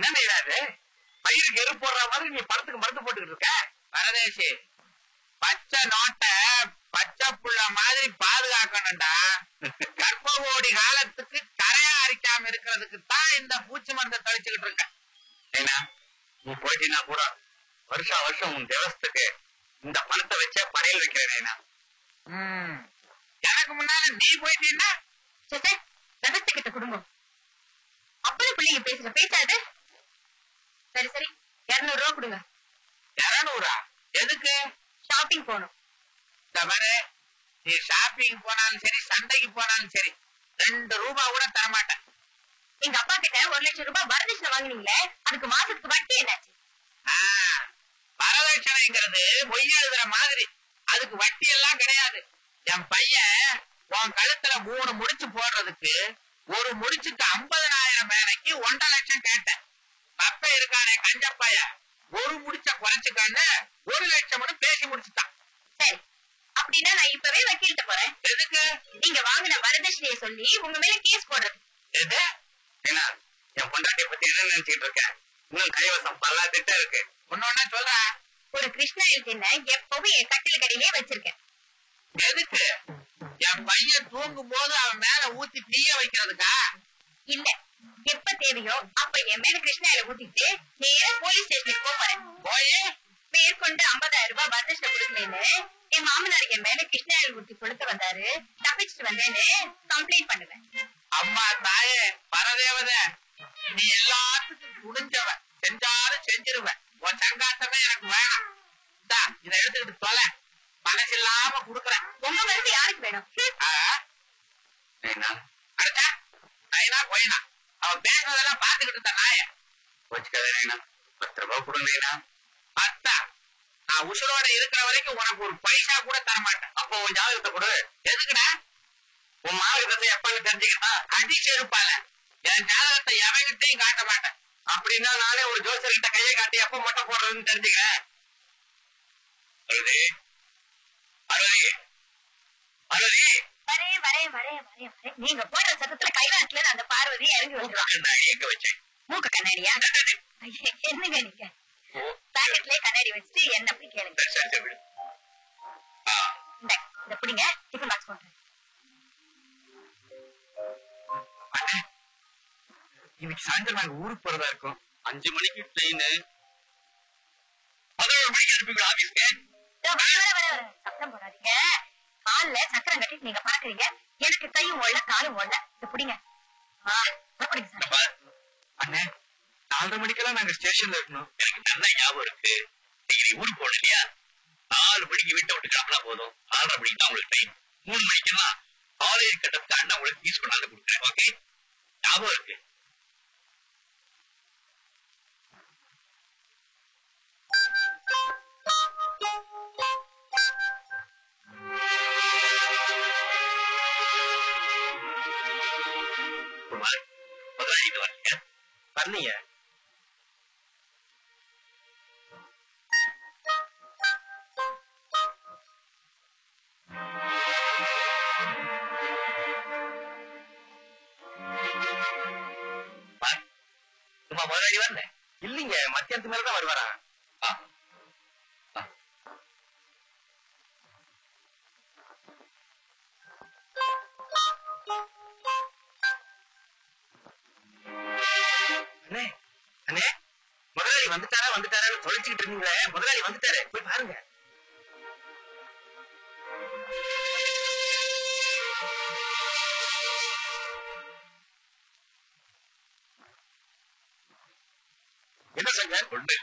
என்ன செய்யாது பயிருக்கு எரு போடுற மாதிரி நீ படத்துக்கு மருந்து போட்டுக்கிட்டு இருக்க. பரதேசி, பச்சை நோட்டை பச்சை புள்ள மாதிரி பாதுகாக்கணும்டா. கர்ப்பகோடி காலத்துக்கு கரையா அரிக்காம இருக்கிறதுக்கு தான் இந்த பூச்சி மருந்தை தெளிச்சுக்கிட்டு இருக்க. ஏன்னா நீ போயிட்டீங்கன்னா கூட வருஷம் வருஷம் உன் தேவஸ்துக்கு இந்த பணத்தை வச்சே படையல் வைக்கிறேன். எனக்கு முன்னால நீ போயிட்டீங்கன்னா கிட்ட குடும்பம் அப்படி பிள்ளைங்க பேசுற பேசாது. சரி சரி 200 ரூபா கொடுங்க. 200? எதுக்கு? ஷாப்பிங் போகணும். நீ ஷாப்பிங் போனாலும் சரி சந்தைக்கு போனாலும் சரி 2 ரூபா கூட தரமாட்டேன். எங்க அப்பா கிட்ட 1 லட்சம் ரூபாய் வரதட்சணை வாங்கினீங்களே, அதுக்கு மாசத்துக்கு வட்டி என்னாச்சு? வரதட்சணைங்கிறது பொய் எழுதுற மாதிரி, அதுக்கு வட்டி எல்லாம் கிடையாது. என் பையன் உன் கழுத்துல 3 முடிச்சு போடுறதுக்கு ஒரு முடிச்சுக்கு 50,000 வேலைக்கு 1.5 லட்சம் கேட்டேன். பப்ப இருக்கானே கஞ்சப்பைய ஒரு முடிச்ச குறைச்சுக்கான்னு 1 லட்சம்னு பேசி முடிச்சுட்டான். சரி, அப்படின்னா நான் இப்பவே வக்கீல்கிட்ட போறேன். எதுக்கு? நீங்க வாங்கின வரதட்சணையை சொல்லி உங்க மேல கேஸ் போடுறது. எது? ஏன்னா என் பொண்டாட்டிய பத்தி என்ன நினைச்சிட்டு இருக்கேன்? இன்னும் கைவசம் பல திட்டம் இருக்கு. ஒன்னொன்னா சொல்றேன். ஒரு கிருஷ்ணாயில் தின்ன எப்பவும் என் கட்டில் கடையிலே வச்சிருக்கேன். எதுக்கு? என் பையன் தூங்கும் போது அவன் மேல ஊத்தி தீய வைக்கிறதுக்கா? இல்ல, எப்ப தேவையோ அப்ப என் மேல கிருஷ்ணாயில ஊத்திட்டு நேரா போலீஸ் ஸ்டேஷனுக்கு போறேன். போய் மேற்கொண்டு 50,000 ரூபாய் வரதட்சணை கொடுக்கலன்னு என் மாமனார் என் மேல கிருஷ்ணாயில் ஊத்தி கொடுத்து வந்தாரு, தப்பிச்சுட்டு வந்தேன்னு கம்ப்ளைண்ட் பண்ணுவேன். அம்மா தாயே பரதேவத, நீ எல்லாத்துக்கும் துணிஞ்சவன், செஞ்சாலும் செஞ்சிருவேன். உன் சங்காத்தமே எனக்கு வேணாம். இதை எடுத்துக்கிட்டு தொலை, மனசு இல்லாம குடுக்கறேன். உங்க மனசு யாருக்கு வேணும்? அவன் பேசுறதெல்லாம் பாத்துக்கிட்டு தான் நாய வச்சுக்காதேனா 10 ரூபாய் கொடுங்க. அத்தா, நான் உசுரோட இருக்கிற வரைக்கும் உனக்கு ஒரு பைசா கூட தரமாட்டேன். அப்போ உன் ஜாதகத்தை கொடு. எதுக்குடா? உன் மாவட்டத்தை எப்பன்னு தெரிஞ்சுக்கிட்டா அடிச்சு எடுப்பால. என் ஜாதகத்தை எவங்கிட்டையும் காட்ட மாட்டேன். அப்படின்னா நானே ஒரு ஜோசியர்கிட்ட கையை காட்டி எப்ப மட்டும் போடுறதுன்னு தெரிஞ்சுக்க. அருதி அருதி அருதி நீங்க போடுற சத்தத்துல கைலாசத்துல அந்த பார்வதி இறங்கி வந்துருவாங்க. வச்சேன் மூக்க கண்ணாடியா? என்னங்க நீங்க பாக்கெட்லயே கண்ணாடி வச்சுட்டு என்ன அப்படி கேளுங்க. இந்த பிடிங்க, டிஃபன் பாக்ஸ் போட்டு. இன்னைக்கு சாயந்தரம் நாங்க ஊருக்கு போறதா இருக்கோம். 5 மணிக்கு ட்ரெயின், 11 மணிக்கு அனுப்பி ஆபீஸ்க்கு. சத்தம் போடாதீங்க. கால்ல சக்கரம் கட்டிட்டு நீங்க பாக்குறீங்க, எனக்கு கையும் ஓடல காலும் ஓடல. இது பிடிங்க. அண்ணே, 4:30 மணிக்கெல்லாம் நாங்க ஸ்டேஷன்ல இருக்கணும். எனக்கு நல்லா ஞாபகம் இருக்கு. ஊருக்கு போகணும் இல்லையா? 4 மணிக்கு வீட்டை விட்டு கிளம்பினா போதும். 4:30 மணிக்கு தான் உங்களுக்கு டைம். 3 மணிக்கெல்லாம் காலேஜ் கட்டத்துக்கு அண்ணா உங்களுக்கு ஃபீஸ் கொண்டாந்து கொடுக்குறேன். ஓகே, ஞாபகம் இருக்கு. வரலீங்க. சும்மா முதலாளி வரல இல்லீங்க, மத்தியானத்து மேலதான் வருவாரா? வந்துட்டாரு தொலைச்சுக்கிட்டு இருந்தீங்களே, முதலாளி வந்துட்டாரு, போய் பாருங்க. என்ன சங்க ஒண்ணு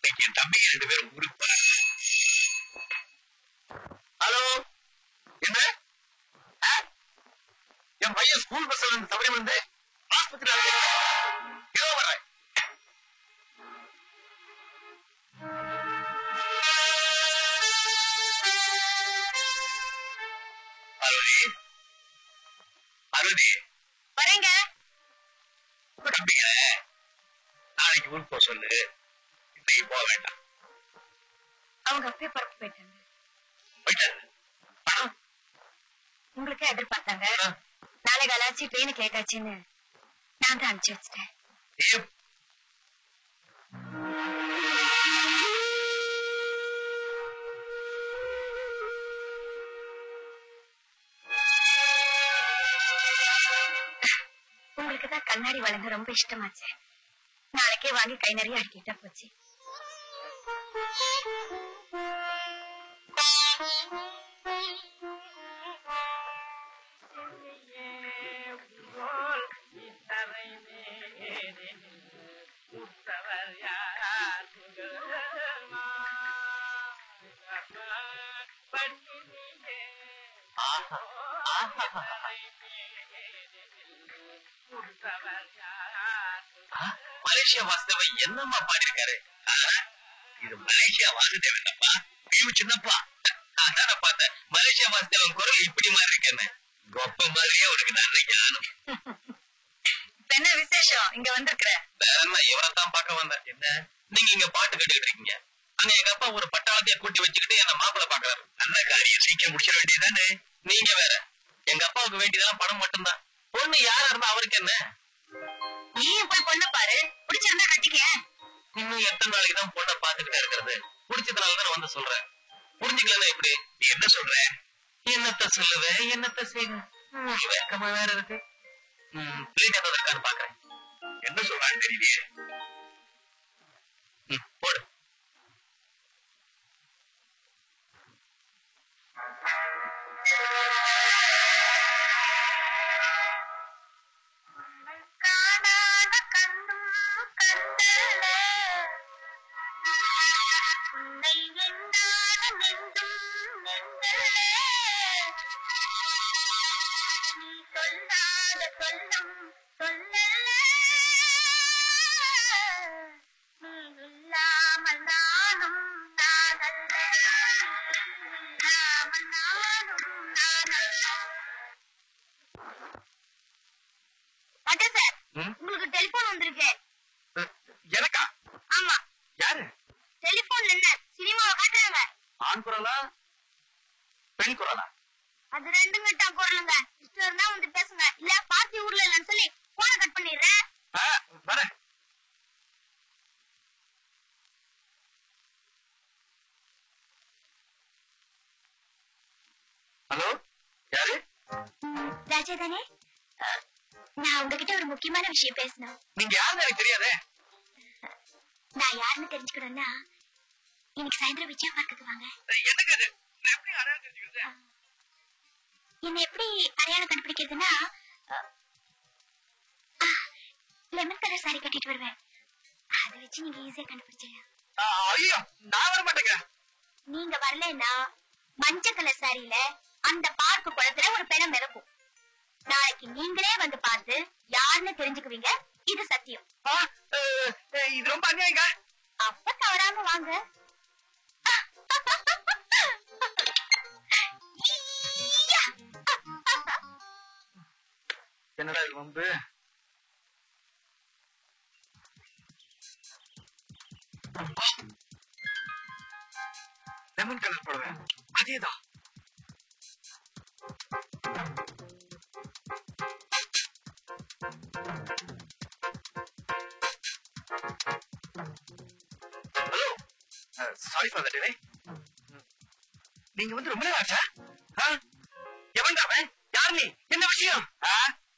என் தம்பிக்கு 2 பேரும் ஊருக்கு போறாங்க. ஹலோ, என்ன என் பையன் ஸ்கூல் பஸ்ல இருந்து தவறி வந்து ஆஸ்பத்திரி வரேன். வரேங்க. நாளைக்கு ஊருக்கு போக சொல்லு, இன்னைக்கு போக வேண்டாம். அவங்க அப்பயே பறக்க போயிட்டாங்க. உங்களுக்கு எதிர்பார்த்தாங்க. நாளை கலாச்சி ட்ரெயினு கேட்டாச்சுன்னு நான் தான் அனுப்பிச்சு வச்சிட்டேன். கண்ணாடி வழங்க ரொம்ப இஷ்டமாச்சு. நாளைக்கே வாங்கி கை நிறைய அடிக்கிட்டா போச்சு. மலேசியா வாசுதேவன் என்னம்மா பாடிருக்காரு? இது மலேசியா வாசுதேவன்ப்பா, சின்னப்பா. அதான பார்த்தேன் மலேசியா வாசுதேவன் குரல் இப்படி மாதிரி இருக்கேன்னு. கொப்ப மாதிரியே உனக்கு நல்ல ஞானம். என்ன விசேஷம் இங்க வந்திருக்கிற? வேற என்ன, இவரைத்தான் பார்க்க வந்தேன். என்ன நீங்க இங்க பாட்டு கேட்டுக்கிட்டு இருக்கீங்க? அங்க எங்க அப்பா ஒரு பட்டாளத்தைய கூட்டி வச்சுக்கிட்டு என்ன மாப்பிள்ள பாக்குறாரு. நல்ல காரியம் சீக்கிரம் முடிச்சிட வேண்டியதானே. நீங்க வேற, எங்க அப்பாவுக்கு வேண்டியதெல்லாம் பணம் மட்டும்தான். பொண்ணு யாரா இருந்தா அவருக்கு என்ன? நீ போய் பொண்ணு பாரு, பிடிச்சிருந்தா கட்டிக்க. இன்னும் எத்தனை நாளைக்கு தான் பொண்ணை பாத்துக்கிட்டே இருக்கிறது? பிடிச்சதுனாலதான் வந்து சொல்றேன். புரிஞ்சுக்கலன்னா எப்படி? நீ என்ன சொல்ற? என்னத்த சொல்லுவேன், என்னத்த செய்வேன்? வெக்கமா வேற இருக்கு. பிள்ளைங்க ஏதாவது இருக்கான்னு பாக்குறேன். என்ன சொல்றான்னு தெரியலையே. போடு. உங்களுக்கு டெலிபோன் வந்திருக்கு. எனக்கா? ஆமா. யாரு? டெலிபோன்ல என்ன சினிமாவை காட்டுறாங்க. ஆண் குரலா பெண் குரலா? அது ரெண்டும் கிட்ட குரலுங்க. இஷ்டம் இருந்தா வந்து பேசுங்க, இல்ல பாத்தி ஊர்ல இல்லன்னு சொல்லி போன கட் பண்ணிடுறேன். வரேன். ஹலோ, யாரு? ராஜா தானே? நான் உங்ககிட்ட ஒரு முக்கியமான விஷயம் பேசணும். நீங்க யாருன்னு எனக்கு தெரியாதே. நான் யாருன்னு தெரிஞ்சுக்கணும்னா இன்னைக்கு சாயந்தரம் விஜயா பார்க்குக்கு வாங்க. என்னங்க இது? நான் எப்படி அடையாளம் தெரிஞ்சுக்கிறது? என்ன எப்படி அடையாளம் கண்டுபிடிக்கிறதுன்னா, லெமன் கலர் சாரி கட்டிட்டு வருவேன். அதை வச்சு நீங்க ஈஸியா கண்டுபிடிச்சிடலாம். ஐயோ, நான் வர மாட்டேங்க. நீங்க வரலன்னா மஞ்சள் கலர் சாரியில அந்த பார்க்கு குளத்துல ஒரு பெணம் மிதக்கும். நாளைக்கு நீங்களே வந்து பார்த்து யாருன்னு தெரிஞ்சுக்குவீங்க. இது சத்தியம். இது ரொம்ப அநியாயங்க. அப்ப தவறாம வாங்க. என்னடா இது வந்து? லெமன் கலர் போடுவேன். அதேதான். Hello, sorry for the delay. நீங்க வந்து ரொம்ப நேரம் ஆச்சா? எவன்டாவன்? யார் நீ? என்ன விஷயம்?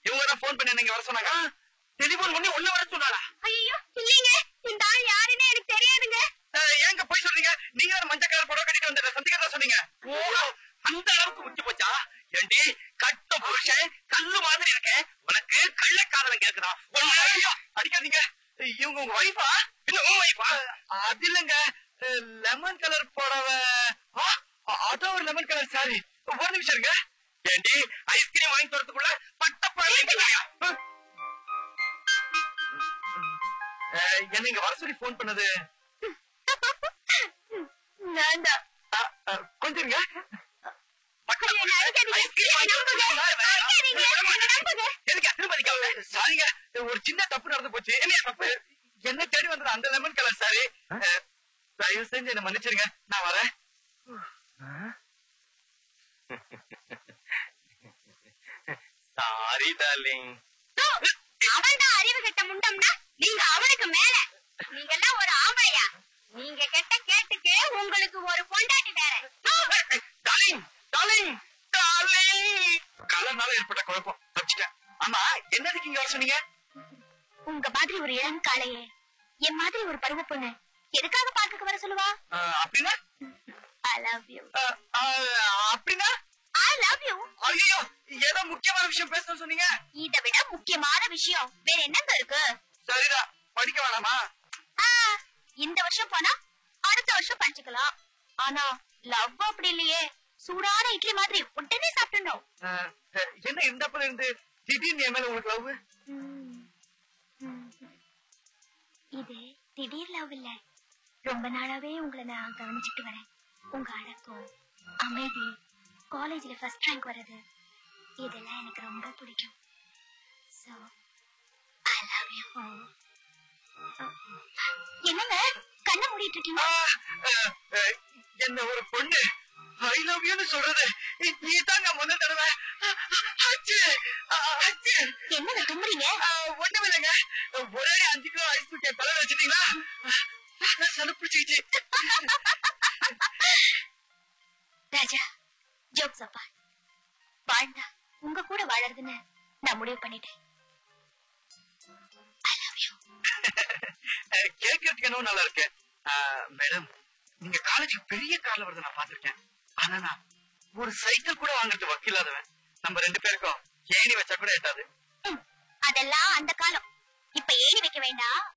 இவங்க தான் போன் பண்ணி நீங்க வர சொன்னாங்க. டெலிபோன் பண்ணி ஒண்ணு வர சொன்னாளா? ஐயோ இல்லைங்க, இந்த ஆள் யாருன்னு எனக்கு தெரியாதுங்க. ஏங்க போய் சொல்றீங்க? நீங்க மஞ்சள் கலர் புடவை கட்டிட்டு வந்த சந்திக்கிறதா சொன்னீங்க. அந்த அளவுக்கு முத்தி போச்சா? ஏண்டி கட்ட புருஷன் கல்லு மாதிரி இருக்கேன், உனக்கு கள்ளக்காதலங்க இருக்குதா? அடிக்காதீங்க. இவங்க உங்க வைஃபா? இல்ல உங்க வைஃபா? அது இல்லங்க, லெமன் கலர் புடவை. அதான் ஒரு லெமன் கலர் சாரி. ஒரு நிமிஷம் இருங்க. ஏண்டி ஐஸ்கிரீம் வாங்கி தரத்துக்குள்ள பட்டப்பா என்ன இங்க வர சொல்லி போன் பண்ணது? கொஞ்சம் சாரிங்க, ஒரு சின்ன தப்பு நடந்து போச்சு. என்ன தப்பு? என்ன தேடி வந்தது அந்த லெமன் கலர் சாரி. தயவு செஞ்சு என்ன மன்னிச்சிருங்க, நான் வரேன். Sorry darling. அவன் தான் அறிவு கெட்ட முண்டம்னா நீங்க அவனுக்கு மேல. நீங்க எல்லாம் ஒரு ஆம்பளையா? நீங்க கெட்ட கேட்டுக்கு உங்களுக்கு ஒரு பொண்டாட்டி தரேன். Darling darling darling. கலர்னால ஏற்பட்ட குழப்பம் தப்பிச்சிட்டேன். ஆமா, என்னதுக்கு இங்க வர சொன்னீங்க? உங்க மாதிரி ஒரு இளம் காளையே என் மாதிரி ஒரு பருவ பொண்ணு எதுக்காக பார்க்க வர சொல்லுவா? அப்படின்னா I love you. அப்படின்னா I love you. ஐயோ ஏதோ முக்கியமான விஷயம் பேசணும்னு சொன்னீங்க. இதை விட முக்கியமான விஷயம் வேற என்னங்க இருக்கு? சரிடா, படிக்க வேணாமா? இந்த வருஷம் போனா அடுத்த வருஷம் படிச்சுக்கலாம். ஆனா லவ் அப்படி இல்லையே, சூடான இட்லி மாதிரி உடனே சாப்பிடணும். என்ன இந்த இருந்து திடீர்னு என் மேல உங்களுக்கு லவ்? இது திடீர் லவ் இல்ல, ரொம்ப நாளாவே உங்களை நான் கவனிச்சுட்டு வரேன். உங்க அடக்கம், அமைதி, காலேஜ்ல ஃபர்ஸ்ட் ரேங்க் வர்றது, இதெல்லாம் எனக்கு ரொம்ப பிடிக்கும். So I love you. என்னங்க கண்ணை மூடிட்டு இருக்கீங்க? என்ன ஒரு பொண்ணு ஐ லவ் யூன்னு சொல்றது நீதாங்க முதல் தடவை. என்னங்க தும்புறீங்க? ஒண்ணும் இல்லைங்க, ஒரே 5 கிலோ ஐஸ் தூக்கி தலை வச்சுட்டீங்களா? சலுப்பிடிச்சு. ராஜா, ஜோக்ஸ் அப்பா, வாழ்ந்தா உங்க கூட வாழறதுன்னு நான் முடிவு பண்ணிட்டேன். I love you. கேட்கறதுக்கு என்ன நல்லா இருக்கு. மேடம், நீங்க காலேஜுக்கு பெரிய கார்ல வருது நான் பாத்திருக்கேன். ஆனா நான் ஒரு சைக்கிள் கூட வாங்குறது வக்கில்லாதவன். நம்ம 2 பேருக்கும் ஏணி வச்சா கூட எட்டாது. அதெல்லாம் அந்த காலம். இப்ப ஏணி வைக்க வேண்டாம்,